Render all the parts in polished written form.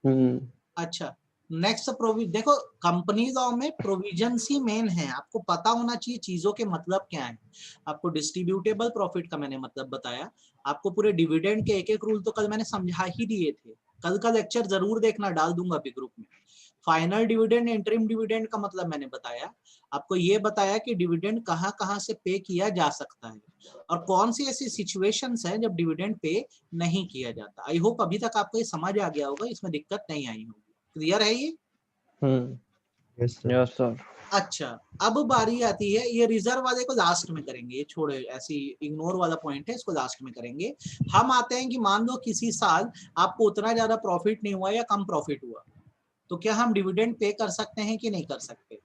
अच्छा, next provision देखो, company law में प्रोविजन ही मेन है, आपको पता होना चाहिए चीजों के मतलब क्या है। आपको डिस्ट्रीब्यूटेबल प्रॉफिट का मैंने मतलब बताया, आपको पूरे डिविडेंड के एक एक रूल तो कल मैंने समझा ही दिए थे। कल का लेक्चर जरूर देखना, डाल दूंगा अभी ग्रुप में। फाइनल डिविडेंड, इंटरिम डिविडेंड का मतलब मैंने बताया, आपको ये बताया कि डिविडेंड कहाँ कहाँ से पे किया जा सकता है और कौन सी ऐसी सिचुएशंस हैं जब डिविडेंड पे नहीं किया जाता। आई होप अभी तक आपको ये समझ आ गया होगा, इसमें दिक्कत नहीं आई होगी। क्लियर है ये? Yes sir. अच्छा, अब बारी आती है, ये रिजर्व वाले को लास्ट में करेंगे, ये छोड़े, ऐसी इग्नोर वाला पॉइंट है, इसको लास्ट में करेंगे। हम आते हैं कि मान लो किसी साल आपको उतना ज्यादा प्रॉफिट नहीं हुआ या कम प्रॉफिट हुआ, तो क्या हम डिविडेंड पे कर सकते हैं कि नहीं कर सकते?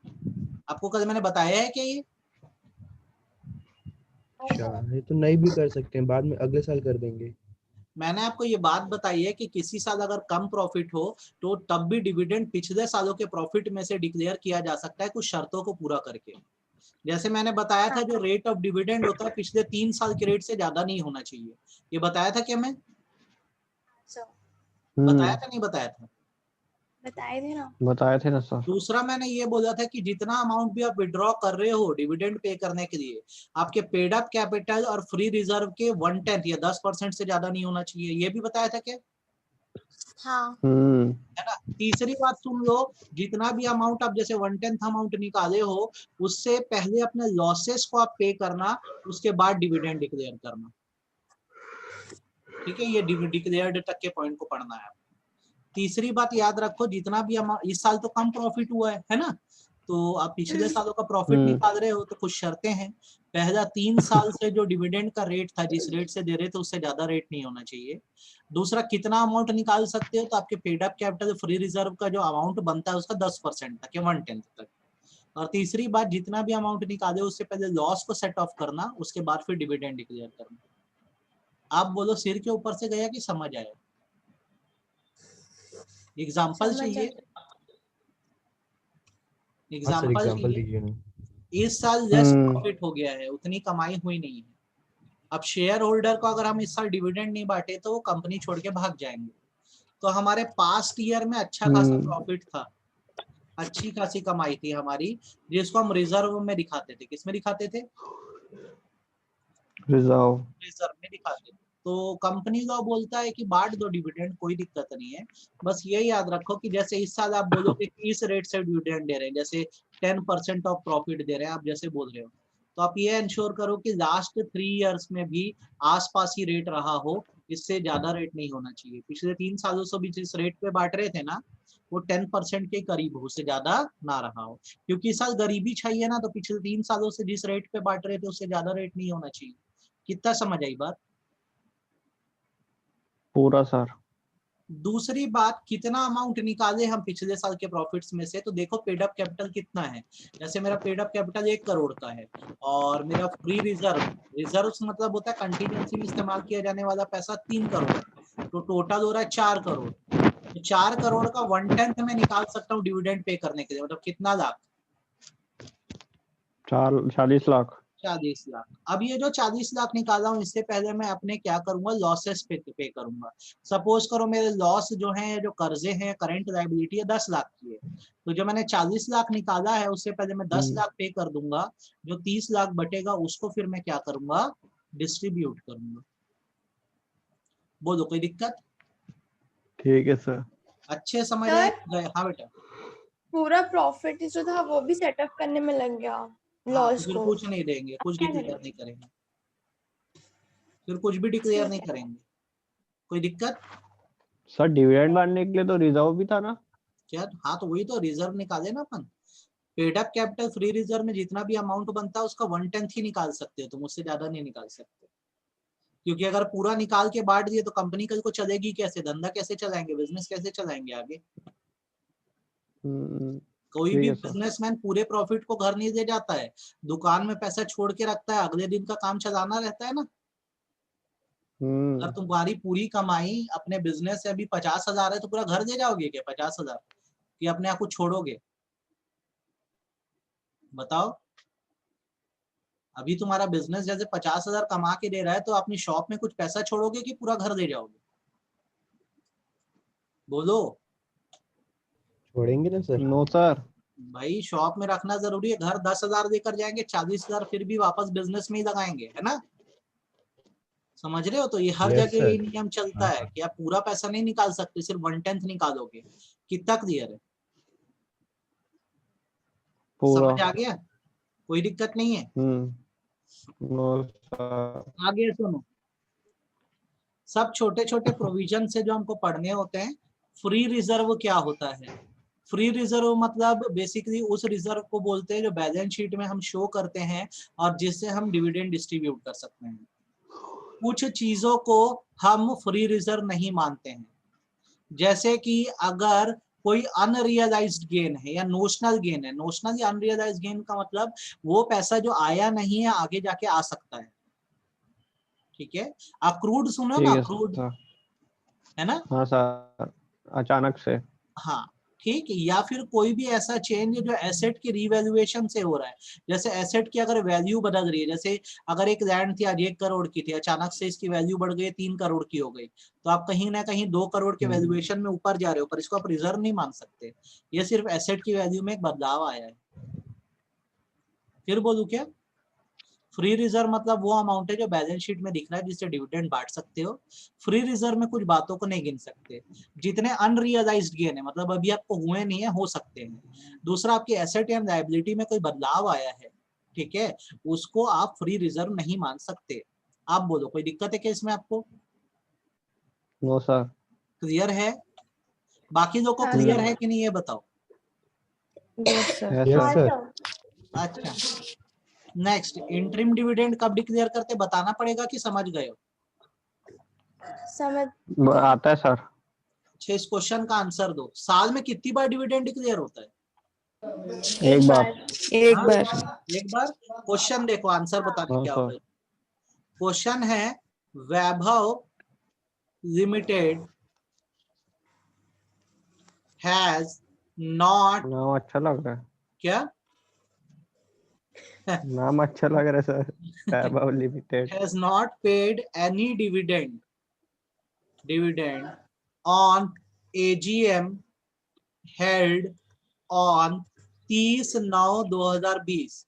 आपको कल मैंने बताया है कि ये ये तो नहीं भी कर सकते हैं, बाद में अगले साल कर देंगे। मैंने आपको ये बात बताई है कि किसी साल अगर कम प्रॉफिट हो तो तब भी डिविडेंड पिछले सालों के प्रॉफिट में से डिक्लेयर किया जा सकता है, कुछ शर्तों को पूरा करके। जैसे मैंने बताया था, जो रेट ऑफ डिविडेंड होता है पिछले 3 साल के रेट से ज्यादा नहीं होना चाहिए। ये बताया था क्या मैं? बताया था नहीं बताया था? बताए थे ना सर। दूसरा मैंने ये बोला था कि जितना अमाउंट भी आप विड्रॉ कर रहे हो डिविडेंड पे करने के लिए, आपके पेड अप कैपिटल और फ्री रिजर्व के 1/10 या 10% से ज्यादा नहीं होना चाहिए। ये भी बताया था क्या? हाँ। है ना। तीसरी बात सुन लो, जितना भी अमाउंट आप जैसे 1/10 अमाउंट निकाले हो, उससे पहले अपने लॉसेस को आप पे करना, उसके बाद डिविडेंड डिक्लेयर करना। ठीक है, ये डिक्लेयर्ड तक के पॉइंट को पढ़ना है। तीसरी बात याद रखो, जितना भी इस साल तो कम प्रॉफिट हुआ है ना, तो आप पिछले सालों का प्रॉफिट निकाल रहे हो तो कुछ शर्तें हैं। पहला, 3 साल से जो डिविडेंड का रेट था, जिस रेट से दे रहे थे उससे ज्यादा रेट नहीं होना चाहिए। दूसरा, कितना अमाउंट निकाल सकते हो, तो आपके paid up capital free reserve का जो अमाउंट बनता है उसका 10% तक या 1/10 तक। और तीसरी बात, जितना भी अमाउंट निकाले उससे पहले लॉस को सेट ऑफ करना, उसके बाद फिर डिविडेंड डिक्लेयर करना। आप बोलो, सिर के ऊपर से गया कि समझ आया? एग्जाम्पल चाहिए? हाँ सर, एग्जाम्पल एग्जांपल चाहिए? दीजिए ना। इस साल लेस प्रॉफिट हो गया है, उतनी कमाई हुई नहीं है। अब शेयर होल्डर को अगर हम इस साल डिविडेंड नहीं बांटे तो वो कंपनी छोड़ के भाग जाएंगे। तो हमारे पास्ट ईयर में अच्छा खासा प्रॉफिट था, अच्छी खासी कमाई थी हमारी, जिसको हम रिजर्व में दिखाते थे। किसमें दिखाते थे? रिजर्व। रिजर्व में दिखाते थे। तो कंपनी लॉ बोलता है कि बांट दो डिविडेंड, कोई दिक्कत नहीं है। बस ये याद रखो कि जैसे इस साल आप बोलोगे कि इस रेट से डिविडेंड दे रहे हैं, जैसे 10% ऑफ प्रॉफिट दे रहे हैं, आप जैसे बोल रहे हो, तो आप ये इंश्योर करो कि लास्ट 3 इयर्स में भी आसपास ही रेट रहा हो, इससे ज्यादा रेट नहीं होना चाहिए। पिछले 3 सालों से भी जिस रेट पे बांट रहे थे ना, वो 10% के करीब हो, उससे ज्यादा ना रहा हो। क्योंकि इस साल गरीबी छाई है ना, तो पिछले 3 सालों से जिस रेट पे बांट रहे थे उससे ज्यादा रेट नहीं होना चाहिए। कितना समझ आई बात? पूरा सर। दूसरी बात, कितना अमाउंट निकाले हम पिछले साल के प्रॉफिट्स में से, तो देखो पेड अप कैपिटल कितना है। जैसे मेरा पेड अप कैपिटल 1 करोड़ का है और मेरा फ्री रिजर्व, रिजर्व मतलब होता है कंटीजेंसी में इस्तेमाल किया जाने वाला पैसा, 3 करोड़ है। तो टोटल हो रहा है 4 करोड़। तो 4 करोड़ का 1/10 में निकाल सकता हूँ डिविडेंड पे करने के लिए, मतलब कितना लाख? 40 लाख। 40 लाख। अब ये जो 40 लाख निकाला हूँ, इससे पहले मैं अपने क्या करूंगा, लॉसेस पे करूंगा। सपोज करो मेरे लॉस जो है, जो कर्जे हैं, करंट लायबिलिटी है 10 लाख की है, तो जो मैंने 40 लाख निकाला है उससे पहले मैं 10 लाख पे कर दूंगा। जो 30 लाख बटेगा उसको फिर मैं क्या करूंगा, डिस्ट्रीब्यूट करूंगा। बोलो, कोई दिक्कत? ठीक है सर। अच्छे समझ रहे गए? हाँ बेटा। पूरा प्रॉफिट जो था वो भी सेटअप करने में लग गया हाँ, तो लॉस फिर को। कुछ नहीं देंगे, कुछ डिक्लेयर नहीं करेंगे, फिर कुछ भी डिक्लेयर नहीं करेंगे। कोई दिक्कत? सर डिविडेंड बांटने के लिए तो रिजर्व भी था ना। क्या? हाँ, तो वही तो रिजर्व निकाले ना अपन। Paid up capital free reserve में जितना भी अमाउंट बनता है उसका 1/10 ही निकाल सकते हो तुम, उससे ज्यादा नहीं निकाल सकते। क्योंकि अगर पूरा निकाल के बांट दिए तो कंपनी कल को चलेगी कैसे, धंधा कैसे चलाएंगे, बिजनेस कैसे चलाएंगे आगे? कोई ठीक भी है सर। बिजनेसमैन पूरे प्रॉफिट को घर नहीं ले जाता है, दुकान में पैसा छोड़ के रखता है, अगले दिन का काम चलाना रहता है ना। अगर तुम्हारी पूरी कमाई अपने बिजनेस से अभी 50,000 है तो पूरा घर ले जाओगे क्या 50,000, कि अपने आप को छोड़ोगे? बताओ। अभी तुम्हारा बिजनेस जैसे 50,000 कमा के दे रहा है, तो अपनी शॉप में कुछ पैसा छोड़ोगे कि पूरा घर ले जाओगे? बोलो। छोड़ेंगे ना सर? No sir. भाई शॉप में रखना जरूरी है, घर 10,000 देकर जाएंगे, 40,000 फिर भी वापस बिजनेस में ही लगाएंगे, है ना? समझ रहे हो? तो ये हर Yes, जगह sir. ये नियम चलता है कि आप पूरा पैसा नहीं निकाल सकते, सिर्फ 1/10 निकालोगे। कितना क्लियर है? पूरा। समझ आ गया? कोई दिक्कत नहीं है? No sir. आगे सुनो, सब छोटे छोटे प्रोविजन से जो हमको पढ़ने होते हैं। फ्री रिजर्व क्या होता है? फ्री रिजर्व मतलब बेसिकली उस रिजर्व को बोलते हैं जो बैलेंस शीट में हम शो करते हैं और जिससे हम डिविडेंड डिस्ट्रीब्यूट कर सकते हैं। कुछ चीजों को हम फ्री रिजर्व नहीं मानते हैं, जैसे कि अगर कोई अनरियलाइज्ड गेन है या नोशनल गेन है। नोशनल या अनरियलाइज्ड गेन का मतलब वो पैसा जो आया नहीं है आगे जाके आ सकता है। ठीक है? अक्रूड सुनो ना, ठीक है अक्रूड, सर। है ना? हाँ सर, अचानक से। हाँ ठीक है। या फिर कोई भी ऐसा चेंज जो एसेट की रिवैल्यूएशन से हो रहा है, जैसे एसेट की अगर वैल्यू बदल रही है, जैसे अगर एक लैंड थी आज 1 करोड़ की थी, अचानक से इसकी वैल्यू बढ़ गई 3 करोड़ की हो गई, तो आप कहीं ना कहीं 2 करोड़ के वैल्यूएशन में ऊपर जा रहे हो, पर इसको आप रिजर्व नहीं मान सकते। ये सिर्फ एसेट की वैल्यू में एक बदलाव आया है। फिर बोलूं क्या? फ्री रिजर्व मतलब वो अमाउंट है जो बैलेंस शीट में दिख रहा है जिससे डिविडेंड बांट सकते हो। फ्री रिजर्व में कुछ बातों को नहीं गिन सकते। जितने अनरियलाइज्ड गेन है, मतलब अभी आपको हुए नहीं है, हो सकते हैं। दूसरा, आपकी एसेट या लायबिलिटी में कोई बदलाव आया है, ठीक है, उसको आप फ्री रिजर्व नहीं मान सकते। आप बोलो, कोई दिक्कत है क्या इसमें आपको? No sir. क्लियर है? बाकी लोग को हाँ, क्लियर सर। है कि नहीं ये बताओ। Yes sir. Yes, Yes, sir. sir. अच्छा, नेक्स्ट, इंटरिम डिविडेंड कब डिक्लेयर करते बताना पड़ेगा कि समझ गए हो? समझ। आता है सर। इस क्वेश्चन का आंसर दो। साल में कितनी बार डिविडेंड डिक्लेयर होता है? एक बार। एक हाँ, बार। एक बार। क्वेश्चन देखो, आंसर बताने हाँ क्या सर। होगा। क्वेश्चन है, वैभव लिमिटेड हैज नॉट, नाम अच्छा लग रहा है। क्या नाम अच्छा लग रहा है sir, Vaibhav limited. Has not paid any dividend on AGM held on 30/9/2020।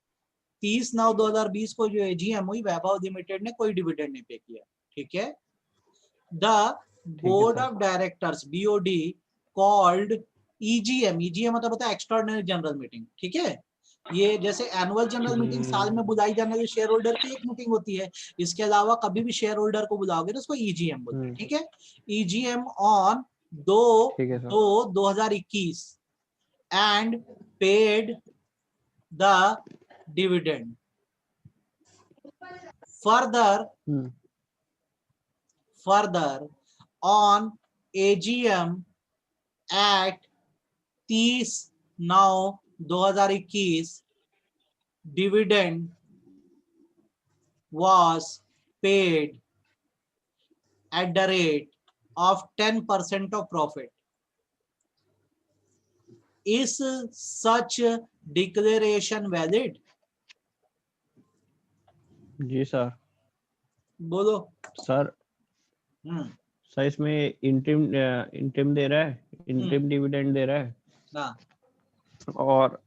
30/9/2020 को जो AGM हुई, वैभव लिमिटेड ने कोई डिविडेंड नहीं पे किया। ठीक है? The board of directors BOD called EGM मतलब होता है एक्स्ट्राऑर्डिनरी जनरल मीटिंग। ठीक है? ये जैसे एनुअल जनरल मीटिंग साल में बुलाई जाने वाली शेयर होल्डर की एक मीटिंग होती है, इसके अलावा कभी भी शेयर होल्डर को बुलाओगे तो उसको EGM बोलते हैं। ठीक है? EGM on 2/2/2021 and paid the dividend. Further, on AGM at 30/9/2021, dividend was paid at the rate of 10% of profit. Is such declaration valid? जी सर। बोलो। सर सर इसमें इंटरिम दे रहा है, इंटरिम डिविडेंड दे रहा है। हाँ, और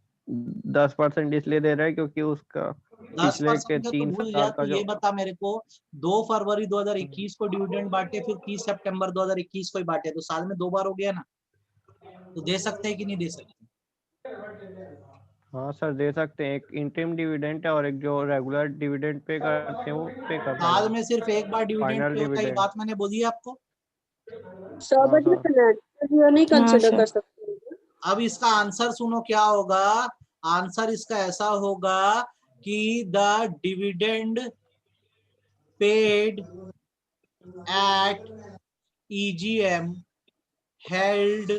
10% इसलिए दे रहा है क्योंकि उसका 10% पिछले के तो 3 भूल जा। साल का तो जो ये बता मेरे को, 2 फरवरी 2021 को डिविडेंड बांटे, फिर 30 सितंबर 2021 को ही बांटे, तो साल में 2 बार हो गया ना। तो दे सकते हैं कि नहीं दे सकते? हाँ सर दे सकते हैं। एक इंटरिम डिविडेंड है और एक जो रेगुलर डिविडेंड पे करते हैं वो पे कर साल देगा। में सिर्फ एक बार डिविडेंड फाइनल पे होता है, ये डिविडेंड। बात मैंने बोली है आपको। हाँ बट सर। फाइनेंशियल नहीं कंसिडर कर सकते। अब इसका आंसर सुनो क्या होगा। आंसर इसका ऐसा होगा कि the dividend paid at EGM held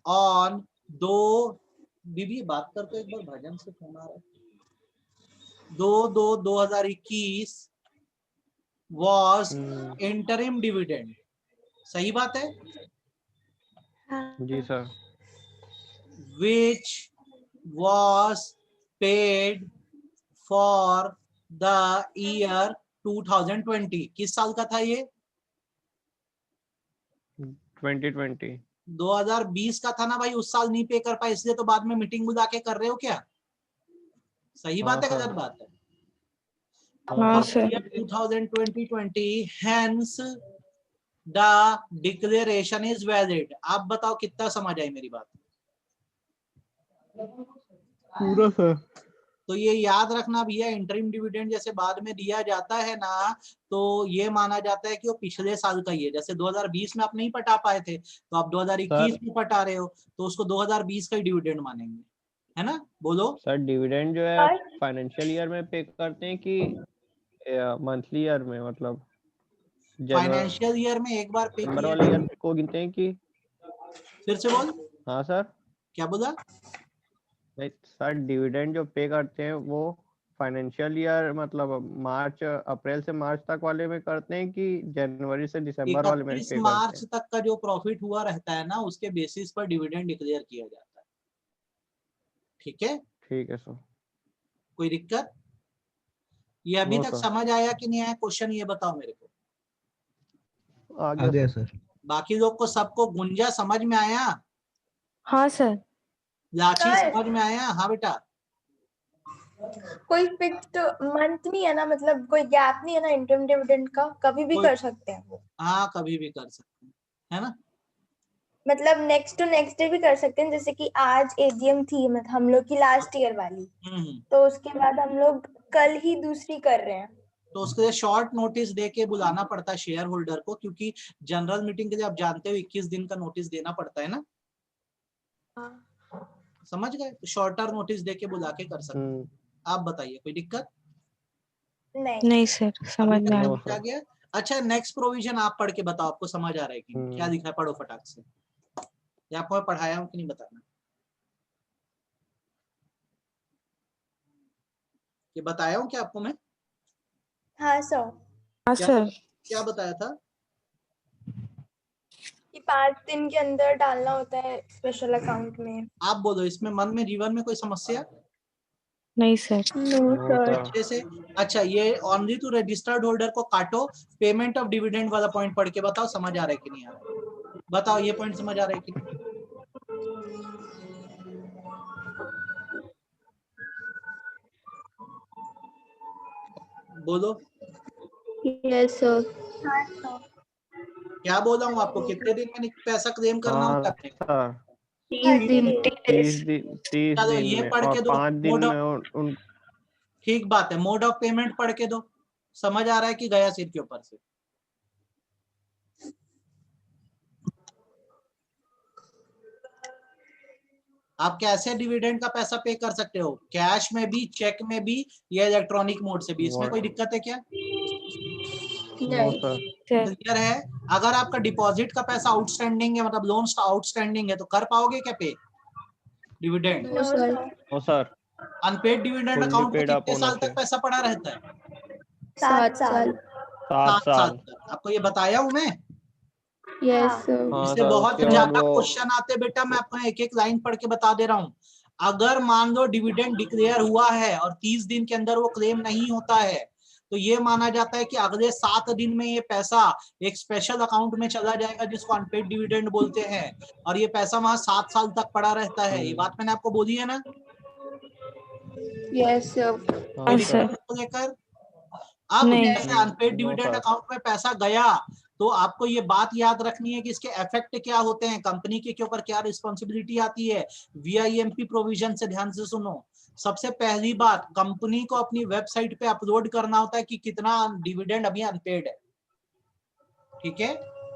on 2, दीदी बात करते एक बार, भजन से फोन आ रहा है। 2/2/2021 was interim dividend। सही बात है? जी sir. which was paid for the year 2020। किस साल का था ये? 2020। 2020 का था ना भाई, उस साल नहीं पे कर पाए इसलिए तो बाद में मीटिंग बुला के कर रहे हो क्या? सही बात है, हाँ, गलत सर। बात है? हाँ और sir. 2020 hence the declaration is valid. आप बताओ कितना समझ आई मेरी बात? पूरा सर। तो ये याद रखना भैया, इंटरिम डिविडेंड जैसे बाद में दिया जाता है ना, तो ये माना जाता है कि वो पिछले साल का ही है। जैसे 2020 में आप नहीं पटा पाए थे तो आप 2021 में पटा रहे हो, तो उसको 2020 का ही डिविडेंड मानेंगे, है ना? बोलो सर डिविडेंड जो है फाइनेंशियल ईयर में पे करते हैं कि मंथली ईयर में, मतलब फाइनेंशियल ईयर में एक बार पे दिसंबर किया वाले ईयर जाता है। को गिनते हैं कि? फिर से बोल, हाँ सर। क्या बोला? नहीं सर, डिविडेंड जो पे करते हैं वो फाइनेंशियल ईयर मतलब मार्च, अप्रैल से मार्च तक वाले में करते हैं कि जनवरी से दिसंबर वाले में 31 पे करते मार्च हैं? तक का जो प्रॉफिट हुआ रहता है ना, उसके बेसिस पर डिविडेंड डिक्लेयर किया जाता है। ठीक है, ठीक है सर। कोई दिक्कत? ये अभी नो तक सर। समझ आया कि नहीं आया? क्वेश्चन ये बताओ मेरे को। आ आ गया गया सर। बाकी लोग को सबको गुंजा समझ में आया? हाँ सर। लाची सर। समझ में आया? हाँ बेटा। कोई फिक्स्ड मंथ नहीं है ना, मतलब कोई गैप नहीं है ना इंटरम डिविडेंड का, कभी भी कोई- कर सकते हैं वो। हाँ, कभी भी कर सकते हैं, है ना? मतलब नेक्स्ट टू नेक्स्ट डे भी कर सकते हैं, जैसे कि आज एजीएम थी मतलब हम लोग की लास्ट ईयर वाली, हम्म। तो उसके बाद हम लोग कल ही दूसरी कर रहे हैं। तो उसके लिए शॉर्ट नोटिस दे के बुलाना पड़ता है शेयर होल्डर को, क्योंकि जनरल मीटिंग के लिए आप जानते हो 21 दिन का नोटिस देना पड़ता है ना। समझ गए? तो शॉर्टर नोटिस दे के बुला के कर सकते हैं। आप बताइए, कोई दिक्कत? नहीं। नहीं सर, समझ अभी में तक आया। नो समझ आ सर। गया? अच्छा, नेक्स्ट प्रोविजन आप पढ़ के बताओ, आपको समझ आ रहा है कि नहीं? क्या लिखा है, पढ़ो फटाक से। या आपको मैं पढ़ाया हूँ कि नहीं बताना? ये बताया हूँ क्या आपको मैं? हाँ सर, हाँ क्या सर। क्या बताया था? कि 5 दिन के अंदर डालना होता है स्पेशल अकाउंट में। आप बोलो, इसमें मन में जीवन में कोई समस्या? नहीं sir. No no sir. Sir. अच्छे से। अच्छा, ये ओनली टू रजिस्टर्ड होल्डर को काटो। पेमेंट ऑफ डिविडेंड वाला पॉइंट पढ़ के बताओ समझ आ रहा है कि नहीं आ रहा है? बताओ, ये पॉइंट समझ आ रहा है कि नहीं? बोलो, यस सर। क्या बोला हूँ आपको? कितने दिन में पैसा क्लेम करना होता हाँ है? सर। 30 दिन। 30 चलो दिन ये में, पढ़ और के दो 5 दिन मोड में ऑफ, उन ठीक बात है, मोड ऑफ पेमेंट पढ़ के दो। समझ आ रहा है कि गया सिर के ऊपर से? आप कैसे डिविडेंड का पैसा पे कर सकते हो? कैश में भी, चेक में भी, या इलेक्ट्रॉनिक मोड से भी? इसमें कोई दिक्कत है क्या? नो नहीं। सर। सर। क्लियर है? अगर आपका डिपॉजिट का पैसा आउटस्टैंडिंग है, मतलब लोन आउटस्टैंडिंग है, तो कर पाओगे क्या pay dividend? No sir. No sir. Unpaid dividend fully account में पेड अप कितने होना साल तक चाहिए। पैसा पड़ा रहता है? 7 साल। 7 7 साल साल। तक। आपको ये बताया हूं मैं? Yes sir. हाँ इससे सर, बहुत उसके बाद ज्यादा वो क्वेश्चन आते बेटा, मैं आपको एक एक लाइन पढ़ के बता दे रहा हूँ। अगर मान लो डिविडेंड डिक्लेयर हुआ है और 30 दिन के अंदर वो क्लेम नहीं होता है, तो ये माना जाता है कि अगले 7 दिन में ये पैसा एक स्पेशल अकाउंट में चला जाएगा जिसको अनपेड डिविडेंड बोलते हैं, और ये पैसा वहां 7 साल तक पड़ा रहता है। ये बात मैंने आपको बोली है ना? Yes sir. कोई हाँ दिक्कत सर। को लेकर? अब नहीं। जैसे unpaid no dividend sir. Account में पैसा गया, तो आपको ये बात याद रखनी है कि इसके इफेक्ट क्या होते हैं, कंपनी के ऊपर क्या रिस्पॉन्सिबिलिटी आती है। वीआईएमपी प्रोविजन से ध्यान से सुनो। सबसे पहली बात, कंपनी को अपनी वेबसाइट पे अपलोड करना होता है कि कितना डिविडेंड अभी अनपेड है। ठीक है?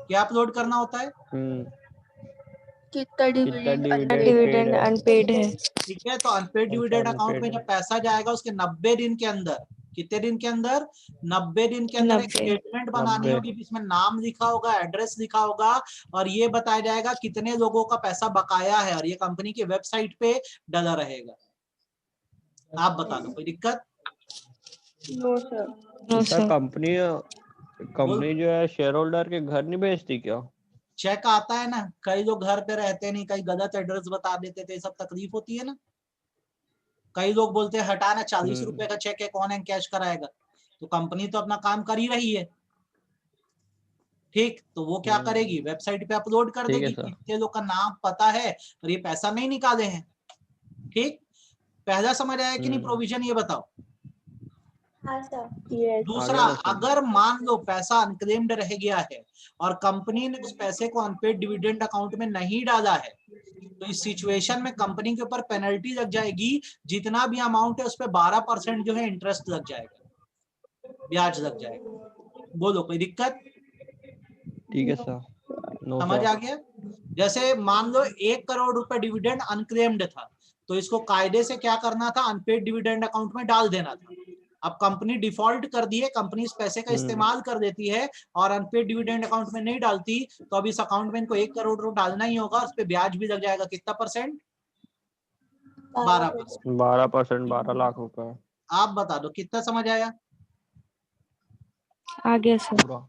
क्या अपलोड करना होता है? कितना कितना डिविडेंड डिविडेंड पेड डिविडेंड है? अनपेड है। ठीक है, तो अनपेड अच्छा, डिविडेंड अकाउंट में अनपेड जब है। पैसा जाएगा उसके 90 दिन के अंदर, कितने दिन के अंदर? 90 दिन के अंदर एक 90। स्टेटमेंट बनानी 90। होगी जिसमें नाम लिखा होगा, एड्रेस लिखा होगा, और ये बताया जाएगा कितने लोगों का पैसा बकाया है, और ये कंपनी की वेबसाइट पे डला रहेगा। आप बता दो, कोई दिक्कत? No sir. No sir sir. Company जो है शेयर होल्डर के घर नहीं भेजती क्या? चेक आता है ना, कई लोग घर पे रहते नहीं, कई गलत एड्रेस बता देते थे, सब तकलीफ होती है ना। कई लोग बोलते हैं हटाना, 40 रुपए का चेक है, कौन है कैश कराएगा? तो कंपनी तो अपना काम कर ही रही है। ठीक, तो वो क्या करेगी, वेबसाइट पे अपलोड कर ठीक है देगी सर। कितने लोग का नाम पता है और ये पैसा नहीं निकाले हैं। ठीक, पहला समझ आया कि नहीं प्रोविजन, ये बताओ। हाँ सर। Yes. दूसरा, आगे बताओ। अगर मान लो पैसा अनक्लेम्ड रह गया है और कंपनी ने उस पैसे को अनपेड डिविडेंड अकाउंट में नहीं डाला है, तो इस सिचुएशन में कंपनी के ऊपर पेनल्टी लग जाएगी, जितना भी अमाउंट है उस पर 12% जो है इंटरेस्ट लग जाएगा, ब्याज लग जाएगा। बोलो कोई दिक्कत? ठीक है सर। नो समझ सर। आ गया? जैसे मान लो 1 करोड़ रुपए डिविडेंड अनक्लेम्ड था, तो इसको कायदे से क्या करना था, अनपेड डिविडेंड अकाउंट में डाल देना था। अब कंपनी डिफॉल्ट कर दी है, कंपनी इस पैसे का इस्तेमाल कर देती है और अनपेड डिविडेंड अकाउंट में नहीं डालती, तो अब इस अकाउंट में इनको 1 करोड़ रुपए डालना ही होगा, उस पर ब्याज भी लग जाएगा। कितना परसेंट? 12%। 12%, 12 लाख रुपए। आप बता दो कितना समझ आया? आ गया सर। पूरा।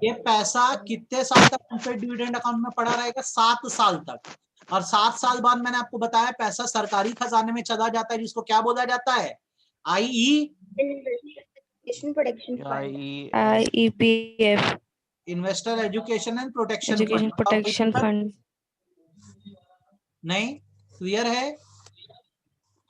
ये पैसा कितने साल तक अनपेड डिविडेंड अकाउंट में पड़ा रहेगा? 7 साल तक। और 7 साल बाद मैंने आपको बताया पैसा सरकारी खजाने में चला जाता है, जिसको क्या बोला जाता है, education protection fund. IEPF, investor education and protection education protection fund. नहीं, क्लियर है?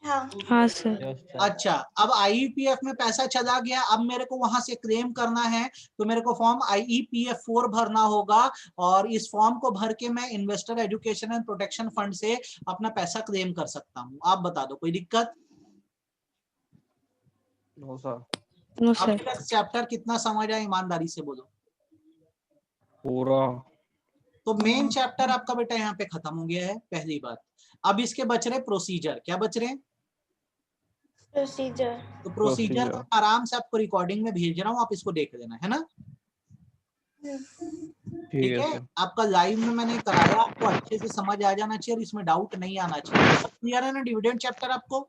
हाँ। हाँ सर। Yes sir. अच्छा, अब आईईपीएफ में पैसा चला गया, अब मेरे को वहां से क्लेम करना है, तो मेरे को फॉर्म IEPF 4 भरना होगा, और इस फॉर्म को भर के मैं investor education and protection fund से अपना पैसा क्लेम कर सकता हूँ। आप बता दो कोई दिक्कत? No sir. नो अब सर। तक चैप्टर कितना समझ आया, ईमानदारी से बोलो। पूरा। तो मेन चैप्टर आपका बेटा यहाँ पे खत्म हो गया है, पहली बात। अब इसके बच रहे प्रोसीजर। क्या बच रहे? प्रोसीजर। तो प्रोसीजर Procedure। आराम से आपको रिकॉर्डिंग में भेज रहा हूँ, आप इसको देख लेना, है ना? ठीक है, सर। आपका लाइव में मैंने कराया, आपको अच्छे से समझ आ जाना चाहिए और इसमें डाउट नहीं आना चाहिए। क्लियर है ना डिविडेंड चैप्टर आपको?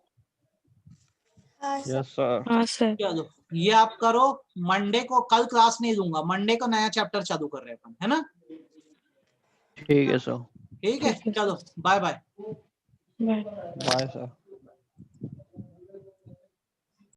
हाँ सर। Yes sir. हाँ सर। चलो ये आप करो, मंडे को, कल क्लास नहीं दूंगा, मंडे को नया चैप्टर चालू कर रहे हैं अपन, है ना? ठीक है सर। ठीक है, ठीक है। चलो bye bye. Bye. Bye sir.